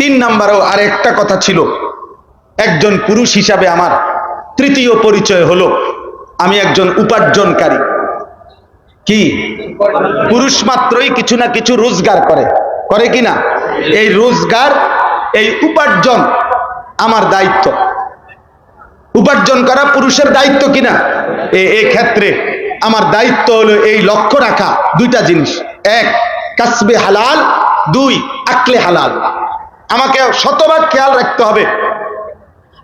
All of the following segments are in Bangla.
তিন নাম্বারও আরেকটা কথা ছিল, একজন পুরুষ হিসাবে আমার তৃতীয় পরিচয় হলো আমি একজন উপার্জনকারী। কি? পুরুষ মাত্রই কিছু না কিছু রোজগার করে, করে কিনা? এই রোজগার, এই উপার্জন আমার দায়িত্ব। উপার্জন করা পুরুষের দায়িত্ব কিনা? এই ক্ষেত্রে আমার দায়িত্ব হলো এই লক্ষ্য রাখা দুইটা জিনিস, এক কাসবে হালাল, দুই আকলে হালাল। আমাকে শতভাগ খেয়াল রাখতে হবে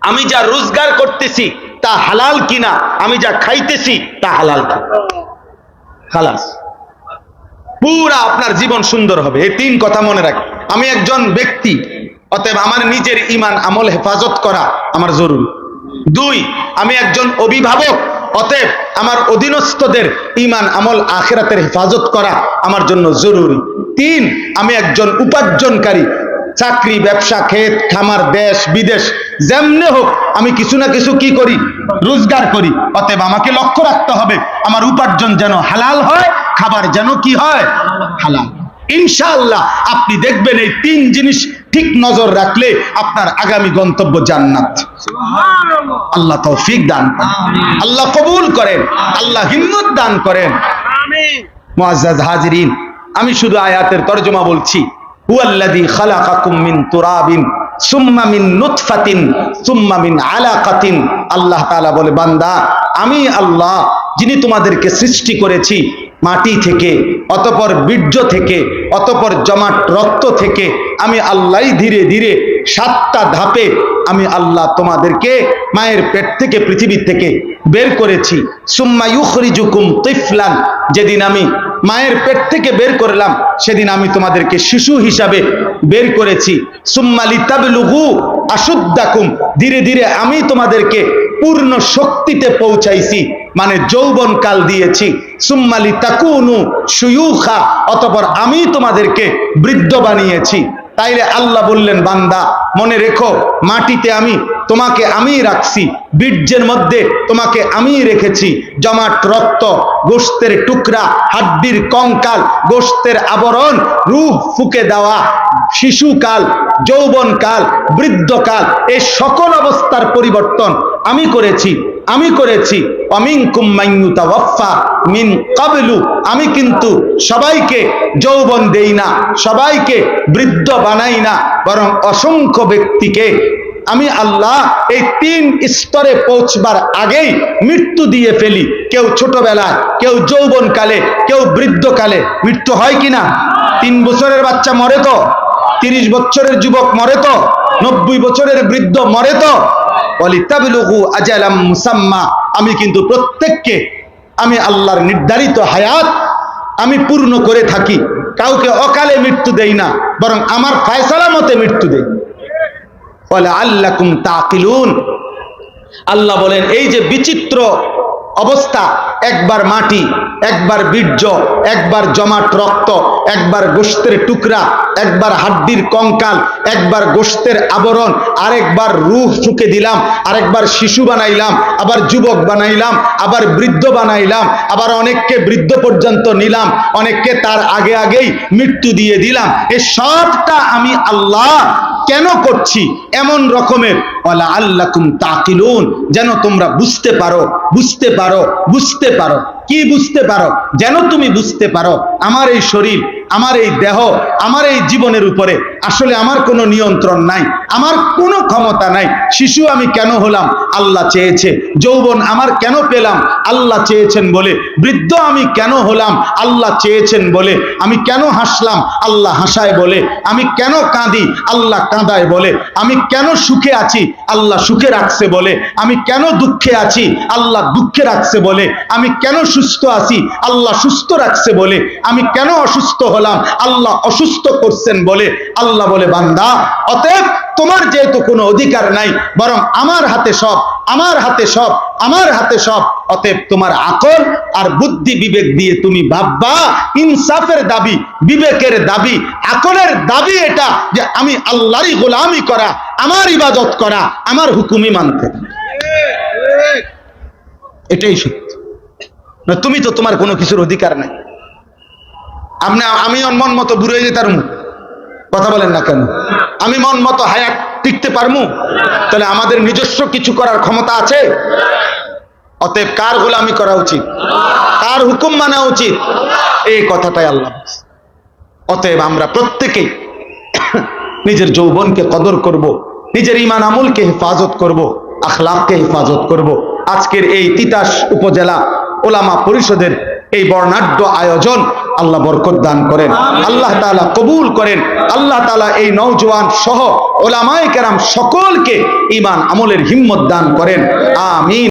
আমি যা রোজগার করতেছি তা হালাল কিনা, আমি যা খাইতেছি তা হালাল কিনা। খালাস, পুরা আপনার জীবন সুন্দর হবে। এই তিন কথা মনে রাখ। আমি একজন ব্যক্তি, অতএব আমার নিজের ঈমান আমল হেফাজত করা আমার জরুরি। দুই, আমি একজন অভিভাবক, অতএব আমার অধীনস্থদের ঈমান আমল আখিরাতের হেফাজত করা আমার জন্য জরুরি। তিন, আমি একজন উপার্জনকারী, চাকরি, ব্যবসা, ক্ষেত, খামার, দেশ বিদেশ যেমনে হোক আমি কিছু না কিছু কি করি? রোজগার করি। অতএব আমাকে লক্ষ্য রাখতে হবে আমার উপার্জন যেন হালাল হয়, খাবার যেন কি হয়? হালাল। ইনশাআল্লাহ আপনি দেখবেন এই তিন জিনিস ঠিক নজর রাখলে আপনার আগামী গন্তব্য জান্নাত। আল্লাহ তৌফিক দান করেন, আল্লাহ কবুল করেন, আল্লাহ হিম্মত দান করেন। মুআজ্জাজ হাজিরিন, আমি শুধু আয়াতের তরজমা বলছি। হুয়াল্লাযী খালাকাকুম মিন তুরাবিন সুম্মা মিন নুতফাতিন সুম্মা মিন আলাকাতিন। আল্লাহ তাআলা বলে, বান্দা আমি আল্লাহ যিনি তোমাদেরকে সৃষ্টি করেছি মাটি থেকে, অতঃপর বীর্য থেকে, অতঃপর জমাট রক্ত থেকে। আমি আল্লাহই ধীরে ধীরে সাতটা ধাপে আমি আল্লাহ তোমাদেরকে মায়ের পেট থেকে, পৃথিবী থেকে বের করেছি। সুম্মা ইউখরিজুকুম তিফলান, যেদিন আমি মায়ের পেট থেকে বের করলাম সেদিন আমি তোমাদেরকে শিশু হিসাবে বের করেছি। সুম্মা লিতাবলুগু আশুদ্দাকুম, ধীরে ধীরে আমি তোমাদেরকে পূর্ণ শক্তিতে পৌঁছাইছি, মানে যৌবন কাল দিয়েছি। সুম্মা লিতাকুনু শুয়ুখা, অতঃপর আমি তোমাদেরকে বৃদ্ধ বানিয়েছি। তাইলে আল্লাহ বললেন, বান্দা মনে রেখো, মাটিতে আমি তোমাকে আমি রাখছি, বীর্যের মধ্যে তোমাকে আমি রেখেছি, জমাট রক্ত, গোশতের টুকরা, হাড্ডির কঙ্কাল, গোশতের আবরণ, রূহ ফুঁকে দেওয়া, শিশুকাল, যৌবনকাল, বৃদ্ধকাল, এই সকল অবস্থার পরিবর্তন আমি করেছি। আমি করেছি ওয়ামিনকুম মান ইউতাওয়াফা মিন ক্বাবলু, আমি কিন্তু সবাইকে যৌবন দেই না, সবাইকে বৃদ্ধ বানাই না, বরং অসংখ্য ব্যক্তিকে আমি আল্লাহ এই তিন স্তরে পৌঁছবার আগেই মৃত্যু দিয়ে ফেলি। কেউ ছোটবেলায়, কেউ যৌবনকালে, কেউ বৃদ্ধকালে। মৃত্যু হয় কিনা? 3 বছরের বাচ্চা মরে তো, 30 বছরের যুবক মরে তো, 90 বছরের বৃদ্ধ মরে তো। ওয়ালিতাবলুগু আজালাম মুসাম্মা, আমি কিন্তু প্রত্যেককে আমি আল্লাহর নির্ধারিত হায়াত আমি পূর্ণ করে থাকি। কাউকে অকালে মৃত্যু দেই না, বরং আমার ফয়সালা মতে মৃত্যু দেই। ওয়ালাআল্লাকুম তাকিলুন, আল্লাহ বলেন এই যে বিচিত্র অবস্থা, একবার মাটি, একবার বীর্য, একবার জমাট রক্ত, একবার গোশতের টুকরা, একবার হাড্ডির কঙ্কাল, একবার গোশতের আবরণ, আরেকবার রূহ ফুঁকে দিলাম, আরেকবার শিশু বানাইলাম, আবার যুবক বানাইলাম, আবার বৃদ্ধ বানাইলাম, আবার অনেককে বৃদ্ধ পর্যন্ত নিলাম, অনেককে তার আগে আগেই মৃত্যু দিয়ে দিলাম। এই সবটা আমি আল্লাহ কেন করছি? এমন রকমের ওয়ালাআল্লাকুম তাকিলুন, যেন তোমরা বুঝতে পারো, বুঝতে পারো, বুঝতে পারো। কি বুঝতে পারো? যেন তুমি বুঝতে পারো আমার এই শরীর, আমার এই দেহ, আমার এই জীবনের উপরে আসলে আমার কোনো নিয়ন্ত্রণ নাই, আমার কোনো ক্ষমতা নাই। শিশু আমি কেন হলাম? আল্লাহ চেয়েছে। যৌবন আমার কেন পেলাম? আল্লাহ চেয়েছেন বলে। বৃদ্ধ আমি কেন হলাম? আল্লাহ চেয়েছেন বলে। আমি কেন হাসলাম? আল্লাহ হাসায় বলে। আমি কেন কাঁদি? আল্লাহ কাঁদায় বলে। আমি কেন সুখে আছি? আল্লাহ সুখে রাখছে বলে। আমি কেন দুঃখে আছি? আল্লাহ দুঃখে রাখছে বলে। আমি কেন সুস্থ আছি? আল্লাহ সুস্থ রাখছে বলে। আমি কেন অসুস্থ হলাম? আল্লাহ অসুস্থ করছেন বলে। আল্লাহ বলে, বান্দা অতএব তোমার যেহেতু কোনো অধিকার নাই, বরং আমার হাতে সব, আমার হাতে সব, আমার হাতে সব, অতএব তোমার আকল আর বুদ্ধি বিবেক দিয়ে তুমি ভাববা। ইনসাফের দাবি, বিবেকের দাবি, আকলের দাবি এটা যে আমি আল্লাহরই গোলামি করা, আমার ইবাদত করা, আমার হুকুমই মানতে। এটাই সত্য। না তুমি তো তোমার কোনো কিছুর অধিকার নাই। আমি মন মতো বুড়ে যেতাম, কথা বলেন না কেন? আমি মন মতো হায়াত টিকতে পারমু? তাহলে আমাদের নিজস্ব কিছু করার ক্ষমতা আছে? অতএব কার গোলামি করা উচিত? কার হুকুম মানা উচিত? এই কথাটাই আল্লাহ। অতএব আমরা প্রত্যেকেই নিজের যৌবনকে কদর করব, নিজের ঈমান আমলকে হেফাজত করব, আখলাককে হেফাজত করব। আজকের এই তিতাস উপজেলা ওলামা পরিষদের এই বর্ণাঢ্য আয়োজন আল্লাহ বরকত দান করেন, আল্লাহ তাআলা কবুল করেন। আল্লাহ তাআলা এই নওজোয়ান সহ ওলামায়ে কেরাম সকলকে ঈমান আমলের হিম্মত দান করেন। আমিন।